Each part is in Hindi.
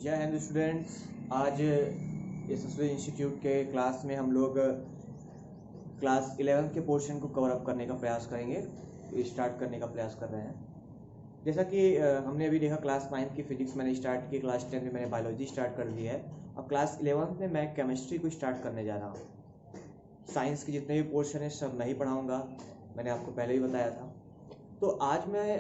जय हिंद स्टूडेंट्स। आज यशस्वी इंस्टीट्यूट के क्लास में हम लोग क्लास 11 के पोर्शन को कवर अप करने का प्रयास करेंगे, स्टार्ट करने का प्रयास कर रहे हैं। जैसा कि हमने अभी देखा क्लास 9 की फिजिक्स मैंने स्टार्ट की, क्लास 10 में मैंने बायोलॉजी स्टार्ट कर दिया है। अब क्लास 11 में मैं केमिस्ट्री को स्टार्ट करने जा रहा हूँ। साइंस के जितने भी पोर्शन है सब नहीं पढ़ाऊँगा, मैंने आपको पहले ही बताया था। तो आज मैं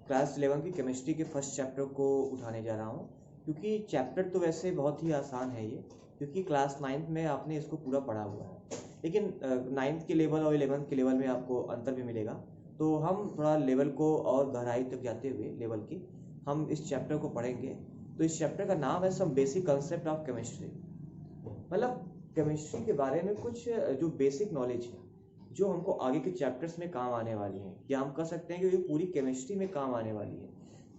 क्लास 11 की केमिस्ट्री के फर्स्ट चैप्टर को उठाने जा रहा हूँ, क्योंकि चैप्टर तो वैसे बहुत ही आसान है ये, क्योंकि क्लास 9 में आपने इसको पूरा पढ़ा हुआ है। लेकिन 9th के लेवल और 11th के लेवल में आपको अंतर भी मिलेगा। तो हम थोड़ा लेवल को और गहराई तक जाते हुए लेवल की हम इस चैप्टर को पढ़ेंगे। तो इस चैप्टर का नाम है some basic concept of chemistry. मतलब केमिस्ट्री के बारे में कुछ जो बेसिक नॉलेज है जो हमको आगे के चैप्टर्स में काम आने वाली है, या हम कह सकते हैं कि ये पूरी केमिस्ट्री में काम आने वाली है।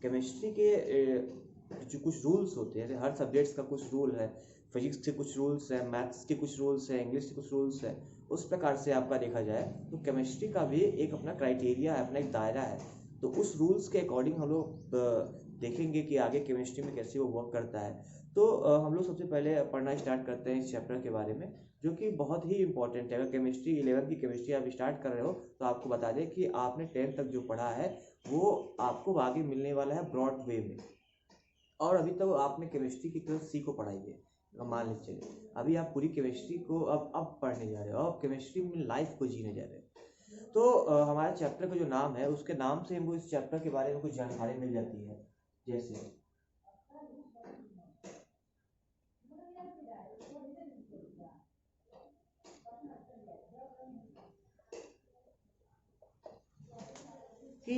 केमिस्ट्री के जो कुछ रूल्स होते हैं, हर सब्जेक्ट्स का कुछ रूल है, फिजिक्स के कुछ रूल्स है, मैथ्स के कुछ रूल्स है, इंग्लिश के कुछ रूल्स है। उस प्रकार से आपका देखा जाए तो केमिस्ट्री का भी एक अपना क्राइटेरिया है, अपना एक दायरा है। तो उस रूल्स के अकॉर्डिंग हम लोग देखेंगे कि आगे केमिस्ट्री में कैसे वो वर्क करता है। तो हम लोग सबसे पहले पढ़ना स्टार्ट करते हैं इस चैप्टर के बारे में, जो कि बहुत ही इंपॉर्टेंट है। अगर केमिस्ट्री 11 की केमिस्ट्री आप स्टार्ट कर रहे हो तो आपको बता दें कि आपने 10th तक जो पढ़ा है वो आपको आगे मिलने वाला है ब्रॉड वे में। और अभी तक तो आपने केमिस्ट्री की क्लास सी को पढ़ाई है, मान लीजिए चलिए अभी आप पूरी केमिस्ट्री को अब पढ़ने जा रहे हो, अब केमिस्ट्री में लाइफ को जीने जा रहे हो। तो हमारे चैप्टर का जो नाम है उसके नाम से हमको इस चैप्टर के बारे में कुछ जानकारी मिल जाती है। जैसे कि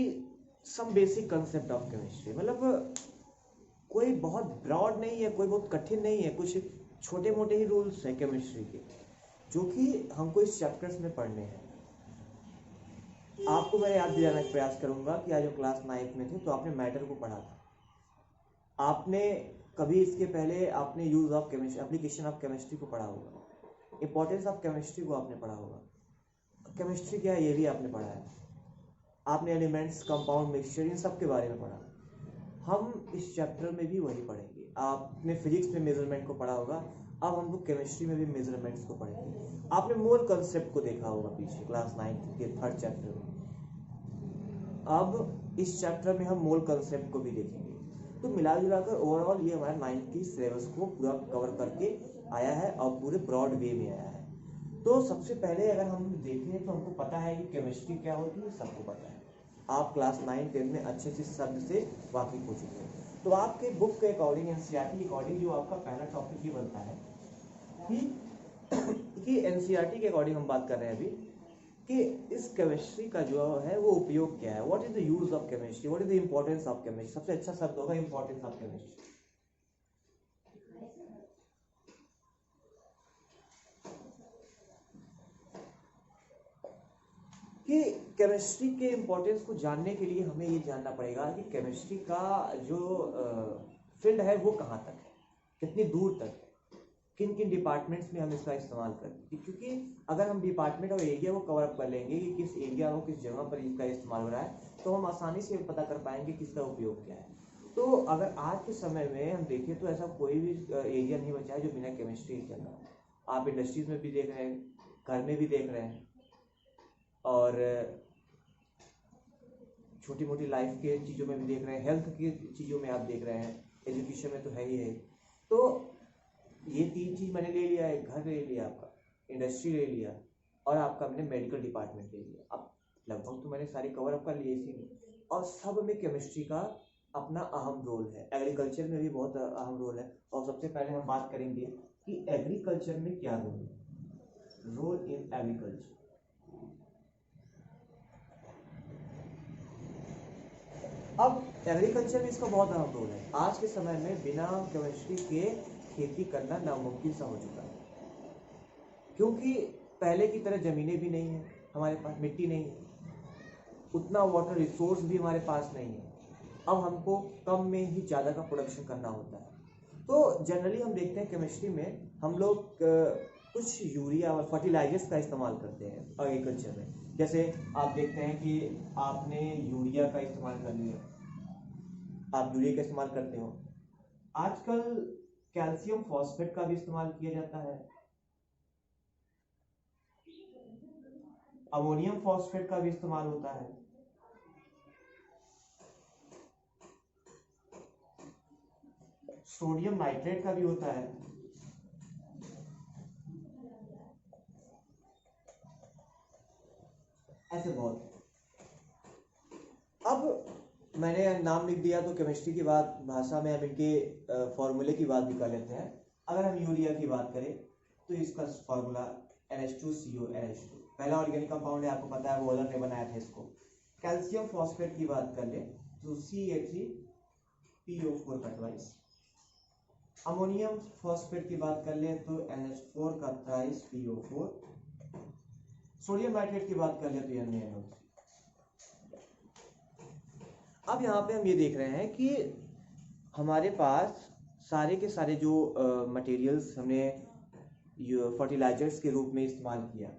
some basic concept of chemistry, मतलब कोई बहुत ब्रॉड नहीं है, कोई बहुत कठिन नहीं है, कुछ छोटे मोटे ही रूल्स हैं केमिस्ट्री के जो कि हमको इस चैप्टर्स में पढ़ने हैं। आपको मैं याद दिलाने का प्रयास करूंगा कि आज जो क्लास 9 में थे तो आपने मैटर को पढ़ा था। आपने कभी इसके पहले आपने use of chemistry, application of chemistry को पढ़ा होगा, इंपॉर्टेंस ऑफ केमिस्ट्री को आपने पढ़ा होगा, केमिस्ट्री क्या है ये भी आपने पढ़ा है, आपने एलिमेंट्स, कंपाउंड, मिक्सचर, इन सब के बारे में पढ़ा। हम इस चैप्टर में भी वही पढ़ेंगे। आपने फिजिक्स में मेजरमेंट को पढ़ा होगा, अब हम लोग केमिस्ट्री में भी मेजरमेंट्स को पढ़ेंगे। आपने मोल कंसेप्ट को देखा होगा पीछे क्लास 9 के थर्ड चैप्टर में। अब इस चैप्टर में हम मोल कंसेप्ट को भी देखेंगे। तो मिला जुलाकर ओवरऑल ये हमारा 9th की सिलेबस को पूरा कवर करके आया है और पूरे ब्रॉड वे में आया है। तो सबसे पहले अगर हम देखें तो हमको पता है कि केमिस्ट्री क्या होती है, सबको पता है। आप क्लास 9-10 में अच्छे से शब्द से वाकिफ हो चुके हैं। तो आपके बुक के अकॉर्डिंग, एनसीईआरटी के अकॉर्डिंग जो आपका पहला टॉपिक ये बनता है कि एनसीईआरटी के अकॉर्डिंग हम बात कर रहे हैं अभी कि इस केमिस्ट्री का जो है वो उपयोग क्या है, what is the use of chemistry, what is the importance of chemistry. सबसे अच्छा शब्द होगा इंपॉर्टेंस ऑफ केमिस्ट्री। कि केमिस्ट्री के इम्पोर्टेंस को जानने के लिए हमें ये जानना पड़ेगा कि केमिस्ट्री का जो फील्ड है वो कहाँ तक है, कितनी दूर तक है, किन किन डिपार्टमेंट्स में हम इसका इस्तेमाल करें। क्योंकि अगर हम डिपार्टमेंट और एरिया को कवर अप कर लेंगे कि किस एरिया को किस जगह पर इसका इस्तेमाल हो रहा है, तो हम आसानी से पता कर पाएंगे कि इसका उपयोग क्या है। तो अगर आज के समय में हम देखें तो ऐसा कोई भी एरिया नहीं बचा है जो बिना केमिस्ट्री चल रहा है। आप इंडस्ट्रीज में भी देख रहे हैं, घर में भी देख रहे हैं, और छोटी मोटी लाइफ के चीज़ों में भी देख रहे हैं, हेल्थ की चीज़ों में आप देख रहे हैं, एजुकेशन में तो है ही है। तो ये 3 चीज़ मैंने ले लिया है, घर ले लिया आपका, इंडस्ट्री ले लिया, और आपका मैंने मेडिकल डिपार्टमेंट ले लिया। अब लगभग तो मैंने सारे कवर अप कर लिए इसी में, और सब में केमिस्ट्री का अपना अहम रोल है। एग्रीकल्चर में भी बहुत अहम रोल है। और सबसे पहले हम बात करेंगे कि एग्रीकल्चर में क्या रोल है, रोल इन एग्रीकल्चर। अब एग्रीकल्चर में इसका बहुत अहम रोल है। आज के समय में बिना केमिस्ट्री के खेती करना नामुमकिन सा हो चुका है, क्योंकि पहले की तरह ज़मीनें भी नहीं है हमारे पास, मिट्टी नहीं है, उतना वाटर रिसोर्स भी हमारे पास नहीं है। अब हमको कम में ही ज़्यादा का प्रोडक्शन करना होता है। तो जनरली हम देखते हैं केमिस्ट्री में हम लोग कुछ यूरिया और फर्टिलाइजर्स का इस्तेमाल करते हैं एग्रीकल्चर में। जैसे आप देखते हैं कि आपने यूरिया का इस्तेमाल कर लिया, आप यूरिया का इस्तेमाल करते हो, आजकल कैल्शियम फॉस्फेट का भी इस्तेमाल किया जाता है, अमोनियम फॉस्फेट का भी इस्तेमाल होता है, सोडियम नाइट्रेट का भी होता है, ऐसे बहुत। अब मैंने नाम लिख दिया तो केमिस्ट्री की बात भाषा में हम इनके फॉर्मूले की बात भी कर लेते हैं। अगर हम यूरिया की बात करें तो इसका फॉर्मूला NH2CONH2, पहला ऑर्गेनिक कंपाउंड है, आपको पता है, वॉलर ने बनाया था इसको। कैल्शियम फॉस्फेट की बात कर ले तो CA3PO4 का ट्वाइस, अमोनियम फॉस्फेट की बात कर ले तो NH4 का ट्वाइस PO4, सोडियम नाइट्रेट की बात कर ले तो NaNO3। अब यहाँ पे हम ये देख रहे हैं कि हमारे पास सारे के सारे जो मटेरियल्स हमने फर्टिलाइजर्स के रूप में इस्तेमाल किया,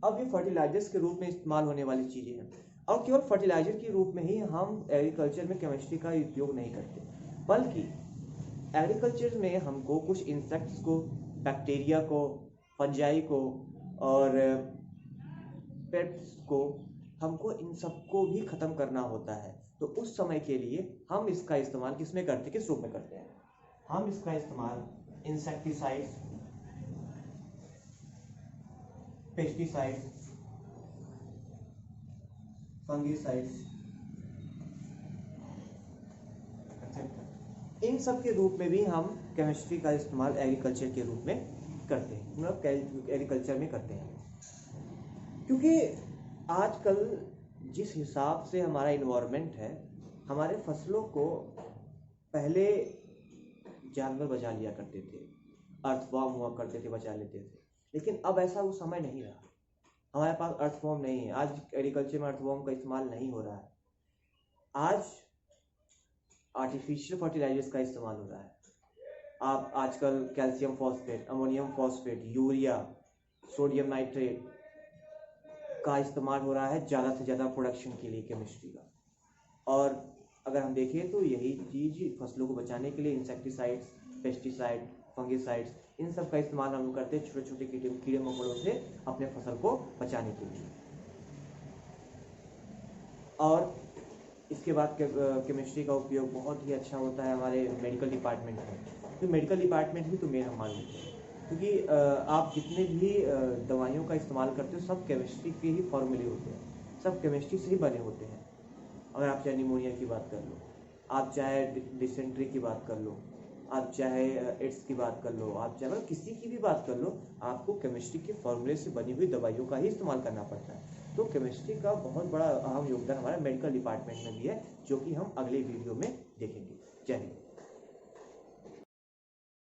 अब ये फर्टिलाइजर्स के रूप में इस्तेमाल होने वाली चीजें हैं, और केवल फर्टिलाइजर के रूप में ही हम एग्रीकल्चर में केमिस्ट्री का उपयोग नहीं करते, बल्कि एग्रीकल्चर में हमको कुछ इंसेक्ट्स को, बैक्टीरिया को, फंजाई को और पेट्स को, हमको इन सबको भी खत्म करना होता है। तो उस समय के लिए हम इसका इस्तेमाल किसमें करते हैं, किस रूप में करते हैं? हम इसका इस्तेमाल इंसेक्टिसाइड्स, पेस्टिसाइड्स, फंगिसाइड्स, इन सब के रूप में भी हम केमिस्ट्री का इस्तेमाल एग्रीकल्चर के रूप में करते हैं, मतलब एग्रीकल्चर में करते हैं। क्योंकि आजकल जिस हिसाब से हमारा इन्वायरमेंट है, हमारे फसलों को पहले जानवर बचा लिया करते थे, अर्थवॉर्म हुआ करते थे, बचा लेते थे, लेकिन अब ऐसा वो समय नहीं रहा। हमारे पास अर्थवॉर्म नहीं है, आज एग्रीकल्चर में अर्थवॉर्म का इस्तेमाल नहीं हो रहा है, आज आर्टिफिशियल फर्टिलाइजर्स का इस्तेमाल हो रहा है। आप आजकल calcium phosphate, ammonium phosphate, urea, sodium nitrate का इस्तेमाल हो रहा है ज़्यादा से ज़्यादा प्रोडक्शन के लिए केमिस्ट्री का। और अगर हम देखें तो यही चीज़ फसलों को बचाने के लिए इंसेक्टिसाइड्स, पेस्टिसाइड, फंगिसाइड्स, इन सब का इस्तेमाल हम करते हैं छोटे छोटे कीड़े मकोड़ों से अपने फसल को बचाने के लिए। और इसके बाद केमिस्ट्री का उपयोग बहुत ही अच्छा होता है हमारे मेडिकल डिपार्टमेंट में। तो मेडिकल डिपार्टमेंट भी तो मेन हम मान लेते हैं, क्योंकि आप जितने भी दवाइयों का इस्तेमाल करते हो सब केमिस्ट्री के ही फॉर्मूले होते हैं, सब केमिस्ट्री से ही बने होते हैं। अगर आप चाहे निमोनिया की बात कर लो, आप चाहे डिसेंट्री की बात कर लो, आप चाहे एड्स की बात कर लो, आप चाहे किसी की भी बात कर लो, आपको केमिस्ट्री के फॉर्मूले से बनी हुई दवाइयों का ही इस्तेमाल करना पड़ता है। तो केमिस्ट्री का बहुत बड़ा अहम योगदान हमारे मेडिकल डिपार्टमेंट में भी है, जो कि हम अगले वीडियो में देखेंगे। जय हिंद।